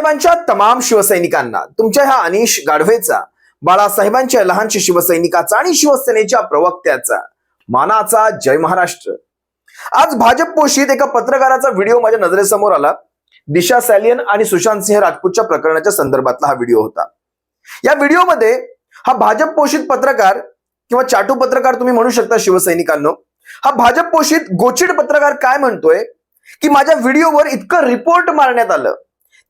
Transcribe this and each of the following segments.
बाळासाहेबांच्या तमाम शिवसैनिकांना, तुमच्या ह्या अनिश गाढवेचा, बाळासाहेबांच्या लहानशा शिवसैनिकाचा आणि शिवसेनेच्या प्रवक्त्याचा मानाचा जय महाराष्ट्र। आज भाजप पोषित एका पत्रकाराचा व्हिडिओ माझ्या नजरेसमोर आला। दिशा सॅलियन आणि सुशांत सिंह राजपूतच्या प्रकरणाच्या संदर्भातला हा व्हिडिओ होता। या व्हिडिओमध्ये हा भाजप पोषित पत्रकार किंवा चाटू पत्रकार तुम्ही म्हणू शकता शिवसैनिकांनो, हा भाजप पोषित गोचिड पत्रकार काय म्हणतोय की माझ्या व्हिडिओवर इतकं रिपोर्ट मारण्यात आलं।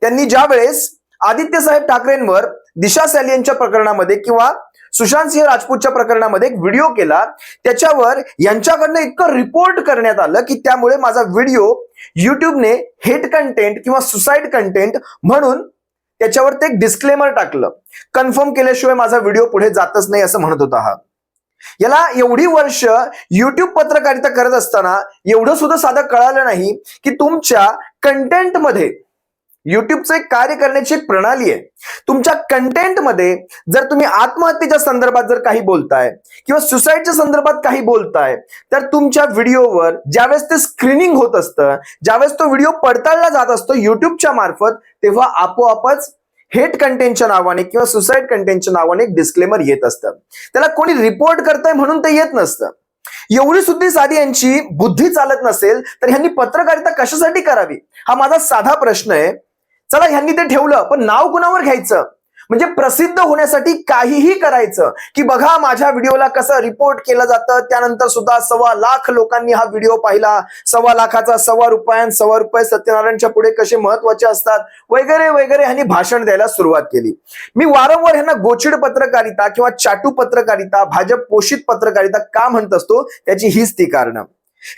त्यांनी ज्या वेळेस आदित्य साहेब ठाकरेंवर दिशा सॅलियनच्या प्रकरणामध्ये किंवा सुशांत सिंह राजपूतच्या प्रकरणामध्ये एक व्हिडिओ केला, त्याच्यावर यांच्याकडनं इतकं रिपोर्ट करण्यात आलं की त्यामुळे माझा व्हिडिओ युट्यूबने हेट कंटेंट किंवा सुसाइड कंटेंट म्हणून त्याच्यावर ते एक डिस्क्लेमर टाकलं। कन्फर्म केल्याशिवाय माझा व्हिडिओ पुढे जातच नाही असं म्हणत होता हा। याला एवढी वर्ष युट्यूब पत्रकारिता करत असताना एवढं सुद्धा साधं कळालं नाही की तुमच्या कंटेंटमध्ये युट्यूबचं एक कार्य करण्याची एक प्रणाली आहे। तुमच्या कंटेंटमध्ये जर तुम्ही आत्महत्येच्या संदर्भात जर काही बोलताय किंवा सुसाइडच्या संदर्भात काही बोलताय, तर तुमच्या व्हिडिओवर ज्यावेळेस ते स्क्रीनिंग होत असतं, ज्यावेळेस तो व्हिडिओ पडताळला जात असतो युट्यूबच्या मार्फत, तेव्हा आपोआपच हेट कंटेंटच्या नावाने किंवा सुसाइड कंटेंटच्या नावाने एक डिस्क्लेमर येत असतं। त्याला कोणी रिपोर्ट करताय म्हणून ते येत नसतं। एवढी सुद्धा साधी यांची बुद्धी चालत नसेल तर ह्यांनी पत्रकारिता कशासाठी करावी, हा माझा साधा प्रश्न आहे। चला ह्यांनी ते ठेवलं, पण नाव कुणावर घ्यायचं? म्हणजे प्रसिद्ध होण्यासाठी काहीही करायचं की बघा माझ्या व्हिडिओला कसं रिपोर्ट केलं जातं, त्यानंतर सुद्धा 1.25 लाख लोकांनी हा व्हिडिओ पाहिला, 1.25 लाखाचा 1.25 रुपये, 1.25 रुपये सत्यनारायणच्या पुढे कसे महत्वाचे असतात वगैरे वगैरे ह्यांनी भाषण द्यायला सुरुवात केली। मी वारंवार ह्यांना गोचिड पत्रकारिता किंवा चाटू पत्रकारिता, भाजप पोषित पत्रकारिता का म्हणत असतो, त्याची हीच ती कारणं।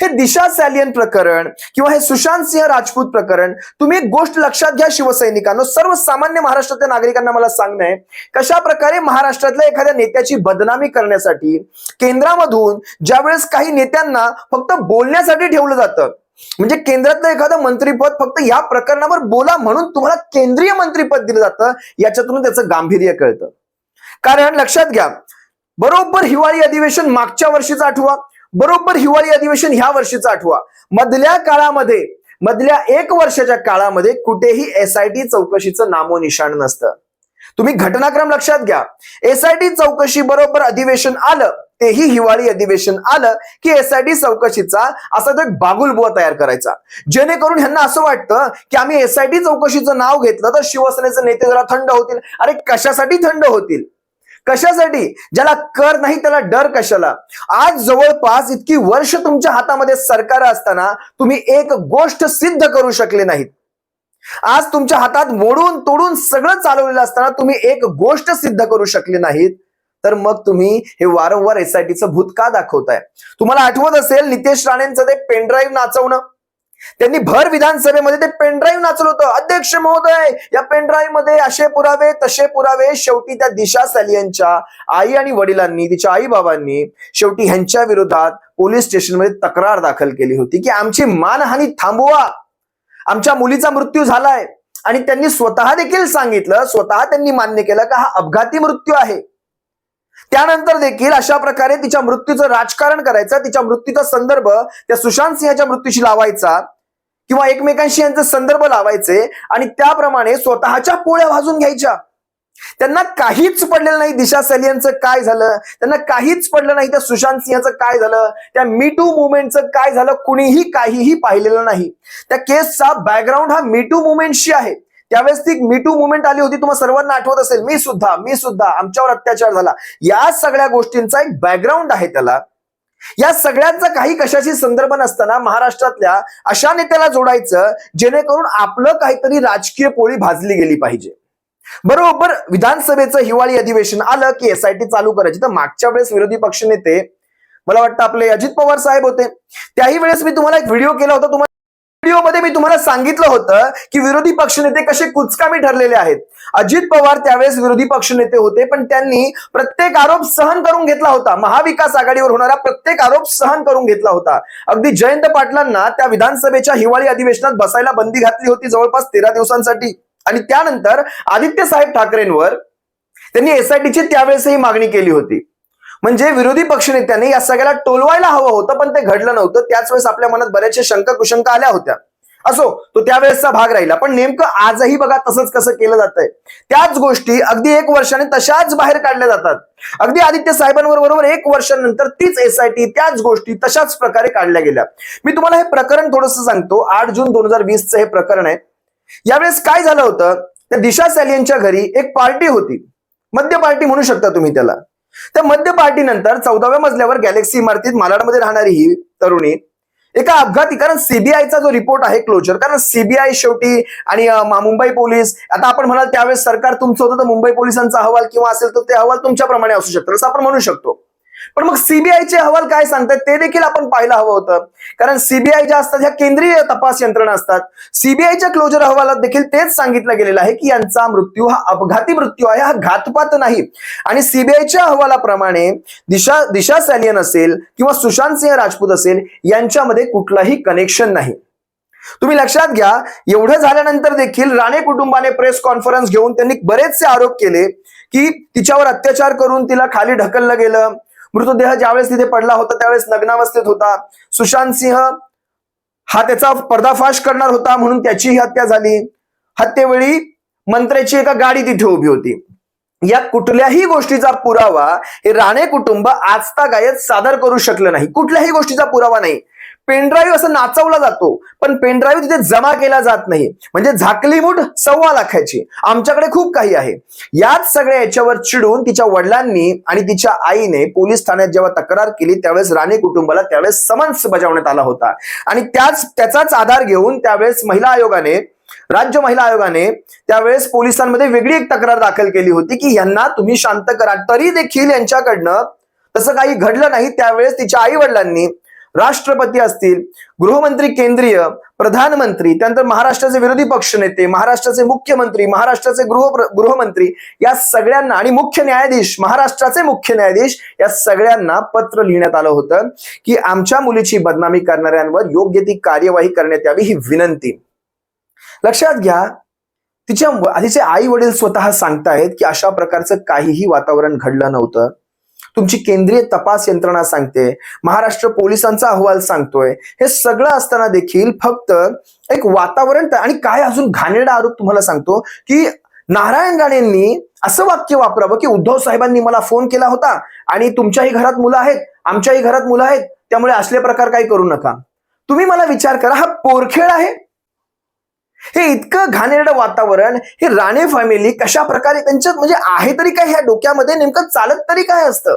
हे दिशा सॅलियन प्रकरण किंवा हे सुशांत सिंह राजपूत प्रकरण, तुम्ही एक गोष्ट लक्षात घ्या शिवसैनिकांनो, सर्वसामान्य महाराष्ट्रातल्या नागरिकांना मला सांगणं आहे, कशा प्रकारे महाराष्ट्रातल्या एखाद्या नेत्याची बदनामी करण्यासाठी केंद्रामधून ज्यावेळेस काही नेत्यांना फक्त बोलण्यासाठी ठेवलं जातं, म्हणजे केंद्रातलं एखादं मंत्रीपद फक्त या प्रकरणावर बोला म्हणून तुम्हाला केंद्रीय मंत्रीपद दिलं जातं, याच्यातून त्याचं गांभीर्य कळतं। कारण लक्षात घ्या, बरोबर हिवाळी अधिवेशन मागच्या वर्षीचा आठवा, बरोबर हिवाळी अधिवेशन ह्या वर्षीचा आठवा, मधल्या काळामध्ये, मधल्या 1 वर्षाच्या काळामध्ये कुठेही एसआयटी चौकशीचं नामोनिशाण नसतं। तुम्ही घटनाक्रम लक्षात घ्या, एसआयटी चौकशी बरोबर अधिवेशन आलं, तेही हिवाळी अधिवेशन आलं की एसआयटी चौकशीचा असा तो एक बागुलबुवा तयार करायचा, जेणेकरून ह्यांना असं वाटतं की आम्ही एसआयटी चौकशीचं नाव घेतलं तर शिवसेनेचे नेते जरा थंड होतील। अरे कशासाठी थंड होतील? कशासाठी? ज्याला कर नाही त्याला डर कशाला? आज जवळपास इतकी वर्ष तुमच्या हातामध्ये सरकार असताना तुम्ही एक गोष्ट सिद्ध करू शकले नाहीत। आज तुमच्या हातात मोडून तोडून सगळं चालवलेलं असताना तुम्ही एक गोष्ट सिद्ध करू शकले नाहीत, तर मग तुम्ही हे वारंवार एसआयटीचं भूत का दाखवताय? तुम्हाला आठवत असेल नितेश राणेंचं ते पेनड्राईव्ह नाचवणं, त्यांनी भर विधानसभेमध्ये ते पेनड्राईव्ह नाचवलं होतं। अध्यक्ष महोदय, या पेनड्राईव्ह मध्ये असे पुरावे तसे पुरावे। शेवटी त्या दिशा सॅलियनच्या आई आणि वडिलांनी, तिच्या आई बाबांनी शेवटी ह्यांच्या विरोधात पोलीस स्टेशनमध्ये तक्रार दाखल केली होती की आमची मानहानी थांबवा, आमच्या मुलीचा मृत्यू झालाय। आणि त्यांनी स्वतः देखील सांगितलं, स्वतः त्यांनी मान्य केलं का हा अपघाती मृत्यू आहे। त्यानंतर देखील अशा प्रकारे तिच्या मृत्यूचं राजकारण करायचं, तिच्या मृत्यूचा संदर्भ त्या सुशांत सिंहच्या मृत्यूशी लावायचा किंवा एकमेकांशी यांचे संदर्भ लावायचे आणि त्याप्रमाणे स्वतःच्या पोळ्या भाजून घ्यायच्या। त्यांना काहीच पडलेलं नाही दिशा सॅलियनचं काय झालं, त्यांना काहीच पडलं नाही त्या सुशांत सिंहचं काय झालं, त्या मी टू मुवमेंटचं काय झालं, कुणीही काहीही पाहिलेलं नाही। त्या केसचा बॅकग्राऊंड हा मी टू मुवमेंटशी आहे। त्यावेळेस ती मी टू मुवमेंट आली होती, तुम्हाला सर्वांना आठवत असेल, मी सुद्धा आमच्यावर अत्याचार झाला, या सगळ्या गोष्टींचा एक बॅकग्राऊंड आहे त्याला। या सगळ्यांचा काही कशाशी संदर्भ नसताना महाराष्ट्रातल्या अशा नेत्याला जोडायचं जेणेकरून आपलं काहीतरी राजकीय पोळी भाजली गेली पाहिजे। बरोबर विधानसभेचं हिवाळी अधिवेशन आलं की एसआयटी चालू करायची। तर मागच्या वेळेस विरोधी पक्षनेते, मला वाटतं आपले अजित पवार साहेब होते, त्याही वेळेस मी तुम्हाला एक व्हिडिओ केला होता। व्हिडिओमध्ये मी तुम्हाला सांगितलं होतं की विरोधी पक्षनेते कसे कुचकामी ठरलेले आहेत। अजित पवार त्यावेळेस विरोधी पक्षनेते होते, पण त्यांनी प्रत्येक आरोप सहन करून घेतला होता। महाविकास आघाडीवर होणारा प्रत्येक आरोप सहन करून घेतला होता। अगदी जयंत पाटलांना त्या विधानसभेच्या हिवाळी अधिवेशनात बसायला बंदी घातली होती जवळपास 13 दिवसांसाठी। आणि त्यानंतर आदित्य साहेब ठाकरेंवर त्यांनी एसआयटीची त्यावेळेसही मागणी केली होती। म्हणजे विरोधी पक्षनेत्यांनी या सगळ्याला टोलवायला हवं होतं, पण ते घडलं नव्हतं। त्याच वेळेस आपल्या मनात बऱ्याचशा शंका कुशंका आल्या होत्या। असो, तो त्यावेळेसचा भाग राहिला. पण नेमकं आजही बघा तसंच कसं केलं जातंय. त्याच गोष्टी अगदी 1 वर्षाने तशाच बाहेर काढल्या जातात. अगदी आदित्य साहेबांबरोबर 1 वर्षानंतर तीच एसआयटी, त्याच गोष्टी तशाच प्रकारे काढल्या गेल्या. मी तुम्हाला हे प्रकरण थोडंसं सांगतो. 8 जून 2020चं हे प्रकरण आहे. यावेळेस काय झालं होतं, त्या दिशा सालियनच्या घरी एक पार्टी होती. मद्य पार्टी म्हणू शकता तुम्ही त्याला. त्या मद्य पार्टीनंतर 14व्या मजल्यावर गॅलेक्सी इमारतीत मालाडमध्ये राहणारी ही तरुणी एका अपघाती, कारण सीबीआयचा जो रिपोर्ट आहे क्लोजर, कारण सीबीआय शेवटी आणि मुंबई पोलीस, आता आपण म्हणाल त्यावेळेस सरकार तुमचं होतं तर मुंबई पोलिसांचा अहवाल किंवा असेल तर ते अहवाल तुमच्याप्रमाणे असू शकतात असं आपण म्हणू शकतो. पण मग सीबीआयचे अहवाल काय सांगतात ते देखील आपण पाहायला हवं होतं. कारण सीबीआय ज्या असतात ह्या केंद्रीय तपास यंत्रणा असतात. सीबीआयच्या क्लोजर अहवालात देखील तेच सांगितलं गेलेलं आहे की यांचा मृत्यू हा अपघाती मृत्यू आहे, हा घातपात नाही. आणि सीबीआयच्या अहवालाप्रमाणे दिशा सालियन असेल किंवा सुशांत सिंह राजपूत असेल यांच्यामध्ये कुठलाही कनेक्शन नाही. तुम्ही लक्षात घ्या, एवढं झाल्यानंतर देखील राणे कुटुंबाने प्रेस कॉन्फरन्स घेऊन त्यांनी बरेचसे आरोप केले की तिच्यावर अत्याचार करून तिला खाली ढकललं गेलं. मृतदेह ज्यावेळेस तिथे पडला होता त्यावेळेस नग्नावस्थेत होता. सुशांत सिंह हा त्याचा पर्दाफाश करणार होता म्हणून त्याचीही हत्या झाली. हत्येवेळी मंत्र्याची एका गाडी तिथे उभी होती. या कुठल्याही गोष्टीचा पुरावा हे राणे कुटुंब आजतागायत सादर करू शकलं नाही. कुठल्याही गोष्टीचा पुरावा नाही. पेनड्राईव्ह असं नाचवला जातो पण पेनड्राईव्ह तिथे जमा केला जात नाही. म्हणजे झाकली मूठ 1.25 लाखाची, आमच्याकडे खूप काही आहे. याच सगळ्या याच्यावर चिडून तिच्या वडिलांनी आणि तिच्या आईने पोलीस ठाण्यात जेव्हा तक्रार केली त्यावेळेस राणे कुटुंबाला त्यावेळेस समन्स बजावण्यात आला होता. आणि त्याचाच आधार घेऊन त्यावेळेस राज्य महिला आयोगाने त्यावेळेस पोलिसांमध्ये वेगळी एक तक्रार दाखल केली होती की यांना तुम्ही शांत करा. तरी देखील यांच्याकडनं तसं काही घडलं नाही. त्यावेळेस तिच्या आई वडिलांनी राष्ट्रपती असतील, गृहमंत्री केंद्रीय, प्रधानमंत्री, त्यानंतर महाराष्ट्राचे विरोधी पक्ष नेते, महाराष्ट्राचे मुख्यमंत्री, महाराष्ट्राचे गृहमंत्री या सगळ्यांना आणि मुख्य न्यायाधीश, महाराष्ट्राचे मुख्य न्यायाधीश या सगळ्यांना पत्र लिहिण्यात आलं होतं की आमच्या मुलीची बदनामी करणाऱ्यांवर योग्य ती कार्यवाही करण्यात यावी ही विनंती. लक्षात घ्या, तिचे आई वडील स्वतः सांगतायत की अशा प्रकारचं काहीही वातावरण घडलं नव्हतं. तुमची केंद्रीय तपास यंत्रणा सांगते, महाराष्ट्र पोलिसांचा अहवाल सांगतोय. हे सगळं असताना देखील फक्त एक वातावरण. आणि काय अजून घाणेरडा आरोप तुम्हाला सांगतो की नारायण राणेंनी असं वाक्य वापरावं की उद्धव साहेबांनी मला फोन केला होता आणि तुमच्याही घरात मुलं आहेत, आमच्याही घरात मुलं आहेत, त्यामुळे असले प्रकार काही करू नका. तुम्ही मला विचार करा, हा पोरखेळ आहे? हे इतकं घाणेरडं वातावरण हे राणे फॅमिली कशा प्रकारे त्यांच्यात म्हणजे आहे तरी काय, ह्या डोक्यामध्ये नेमकं चालत तरी काय असतं?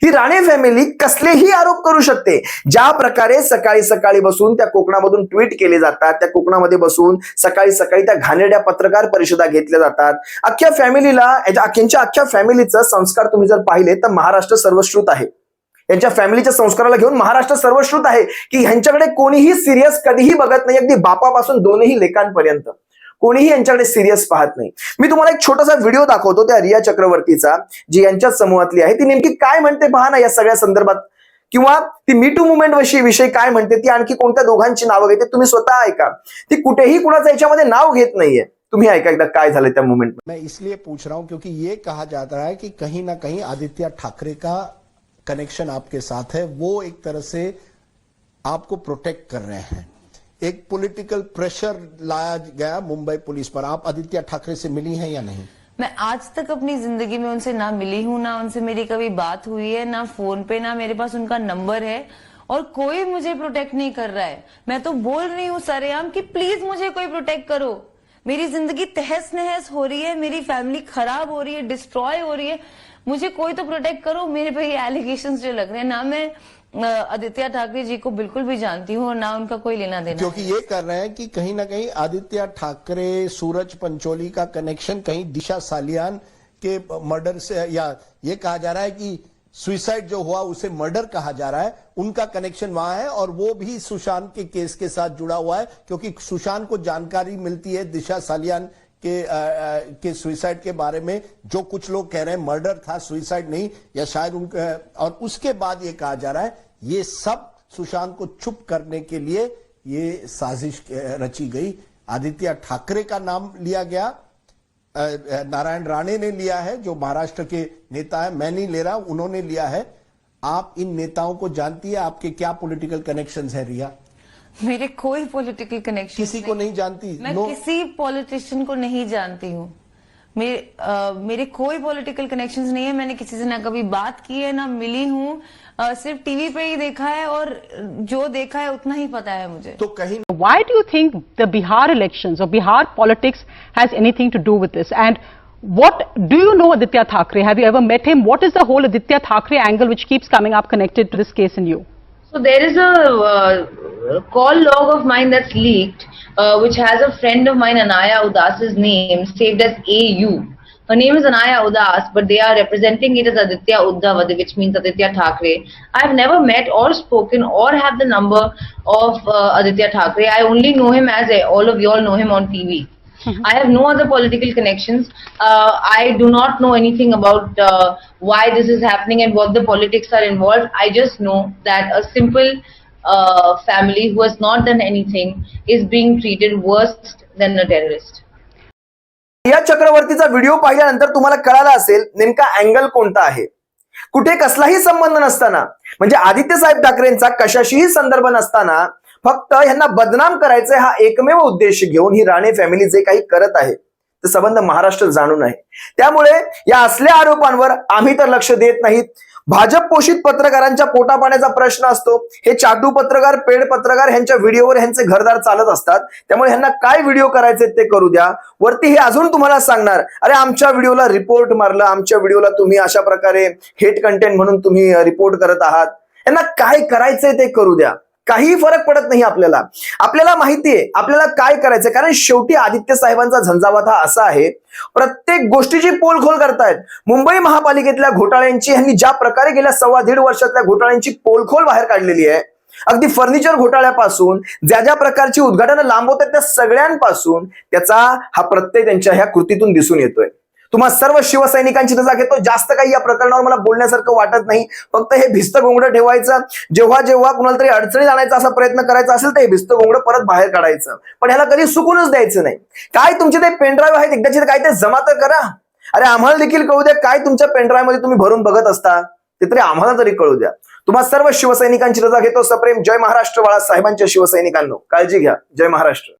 ही राणे फॅमिली कसलेही आरोप करू शकते. ज्या प्रकारे सकाळी सकाळी बसून त्या कोकणामधून ट्विट केले जातात, त्या कोकणामध्ये बसून सकाळी सकाळी त्या घाणेरड्या पत्रकार परिषदा घेतल्या जातात. अख्ख्या फॅमिलीचं संस्कार तुम्ही जर पाहिले तर महाराष्ट्र सर्वश्रुत आहे. यांच्या फॅमिलीच्या संस्काराला घेऊन महाराष्ट्र सर्वश्रुत आहे की ह्यांच्याकडे कोणीही सिरियस कधीही बघत नाही. अगदी बापापासून 2ही लेकांपर्यंत कोणीही यांच्याकडे सिरियस पाहत नाही. मी तुम्हाला एक छोटासा व्हिडिओ दाखवतो त्या रिया चक्रवर्तीचा, जी यांच्या समूहातली आहे. ती नेमकी काय म्हणते पहा ना या सगळ्या संदर्भात, किंवा ती मी टू मुवमेंट विषयी काय म्हणते, ती आणखी कोणत्या दोघांची नावं घेते तुम्ही स्वतः ऐका. ती कुठेही कुणाचं याच्यामध्ये नाव घेत नाहीये. तुम्ही ऐका एकदा काय झालं त्या मुवमेंट. मैं इसलिए पूछ रहा हूं क्योंकि ये कहा जाता है कि कहीं ना कहीं आदित्य ठाकरे का कनेक्शन आपके साथ है, वो एक तरह से आपको प्रोटेक्ट कर रहे हैं. एक पॉलिटिकल प्रेशर लाया गया मुंबई पुलिस पर. आप आदित्य ठाकरे से मिली हैं या नहीं? मैं आज तक अपनी जिंदगी में उनसे ना मिली हूं, ना उनसे मेरी कभी बात हुई है, ना फोन पे, ना मेरे पास उनका नंबर है. और कोई मुझे प्रोटेक्ट नहीं कर रहा है. मैं तो बोल रही हूँ सरेआम कि प्लीज मुझे कोई प्रोटेक्ट करो. मेरी जिंदगी तहस नहस हो रही है, मेरी फैमिली खराब हो रही है, डिस्ट्रॉय हो रही है. मुझे कोई तो प्रोटेक्ट करो. मेरे पे ये एलिगेशंस जो लग रहे हैं, ना मैं आदित्य ठाकरे जी को बिल्कुल भी जानती हूँ और ना उनका कोई लेना देना. क्योंकि ये कर रहे हैं कि कहीं ना कहीं आदित्य ठाकरे, सूरज पंचोली का कनेक्शन कहीं दिशा सालियान के मर्डर से, या ये कहा जा रहा है कि सुसाइड जो हुआ उसे मर्डर कहा जा रहा है, उनका कनेक्शन वहां है. और वो भी सुशांत के केस के साथ जुड़ा हुआ है क्योंकि सुशांत को जानकारी मिलती है दिशा सालियान के सुसाइड के बारे में. जो कुछ लोग कह रहे हैं मर्डर था, सुसाइड नहीं, या शायद उनका. और उसके बाद ये कहा जा रहा है ये सब सुशांत को चुप करने के लिए ये साजिश रची गई. आदित्य ठाकरे का नाम लिया गया, नारायण राणे ने लिया है जो महाराष्ट्र के नेता है. मैं नहीं ले रहा, उन्होंने लिया है. आप इन नेताओं को जानती है? आपके क्या पॉलिटिकल कनेक्शंस है रिया? मेरे कोई पॉलिटिकल कनेक्शन किसी को नहीं जानती? मैं किसी पॉलिटिशियन को नहीं जानती हूँ। मेरे कोई पॉलिटिकल कनेक्शंस नहीं है। मैंने किसी से ना कभी बात की है ना मिली हूँ। सिर्फ टीवी पे ही देखा है और जो देखा है उतना ही पता है मुझे। तो कहीं Why do you think the Bihar elections or Bihar politics has anything to do with this? And what do you know Aditya Thackeray? Have you ever met him? What is the whole Aditya Thackeray angle which keeps coming up connected to this case in you? So there is a call log of mine that's leaked, which has a friend of mine, Anaya Udas's name saved as AU. Her name is Anaya Udas, but they are representing it as Aditya Uddhav, which means Aditya Thackeray. I've never met or spoken or have the number of Aditya Thackeray. I only know him as all of you all know him on TV. I have no other political connections. I do not know anything about why this is happening and what the politics are involved. I just know that a simple family who has not done anything is being treated worse than a terrorist. या चक्रवर्तीचा video पाहिल्यानंतर तुम्हाला कळालं असेल नेमका angle कोणता आहे. कुठे कसलाही संबंध नसताना, म्हणजे आदित्य साहेब ठाकरेंचा कशाशीही संदर्भ नसताना फक्त यांना बदनाम करायचे हा एकमेव उद्देश घेऊन ही राणे फॅमिली जे काही करत आहे ते संबंध महाराष्ट्र जाणून आहे. त्यामुळे या असल्या आरोपांवर आम्ही तर लक्ष देत नाहीत. भाजप पोषित पत्रकारांच्या पोटापाण्याचा प्रश्न असतो. हे चाटू पत्रकार, पेड पत्रकार ह्यांच्या व्हिडिओवर ह्यांचे घरदार चालत असतात. त्यामुळे ह्यांना काय व्हिडिओ करायचे ते करू द्या. वरती हे अजून तुम्हाला सांगणार, अरे आमच्या व्हिडिओला रिपोर्ट मारलं, आमच्या व्हिडिओला तुम्ही अशा प्रकारे हेट कंटेंट म्हणून तुम्ही रिपोर्ट करत आहात. यांना काय करायचंय ते करू द्या. काही फरक पडत नाही आपल्याला. आपल्याला माहितीये आपल्याला काय करायचंय, कारण शेवटी आदित्य साहेबांचा झंझावात हा असा आहे, प्रत्येक गोष्टीची पोलखोल करतायत. मुंबई महापालिकेतल्या घोटाळ्यांची यांनी ज्या प्रकारे गेल्या 1.5 वर्षातल्या घोटाळ्यांची पोलखोल बाहेर काढलेली आहे, अगदी फर्निचर घोटाळ्यापासून ज्या ज्या प्रकारची उद्घाटनं लांबवतात त्या सगळ्यांपासून त्याचा हा प्रत्यय त्यांच्या ह्या कृतीतून दिसून येतोय. तुम्हा सर्व शिवसैनिकांची रजा घेतो. जास्त काही या प्रकरणावर मला बोलण्यासारखं वाटत नाही. फक्त हे भिस्त घोंगडं ठेवायचं. जेव्हा जेव्हा कुणाला तरी अडचणीत आणायचा असा प्रयत्न करायचा असेल तर हे भिस्त घोंगडं परत बाहेर काढायचं, पण ह्याला कधी सुकूनच द्यायचं नाही. काय तुमचे ते पेनड्राईव्ह आहेत एकदाचे काय ते जमा तर करा. अरे आम्हाला देखील कळू द्या काय तुमच्या पेनड्राईव्ह मध्ये तुम्ही भरून बघत असता ते तरी आम्हाला तरी कळू द्या. तुम्हा सर्व शिवसैनिकांची रजा घेतो. सप्रेम जय महाराष्ट्र. बाळासाहेबांच्या शिवसैनिकांनो काळजी घ्या. जय महाराष्ट्र.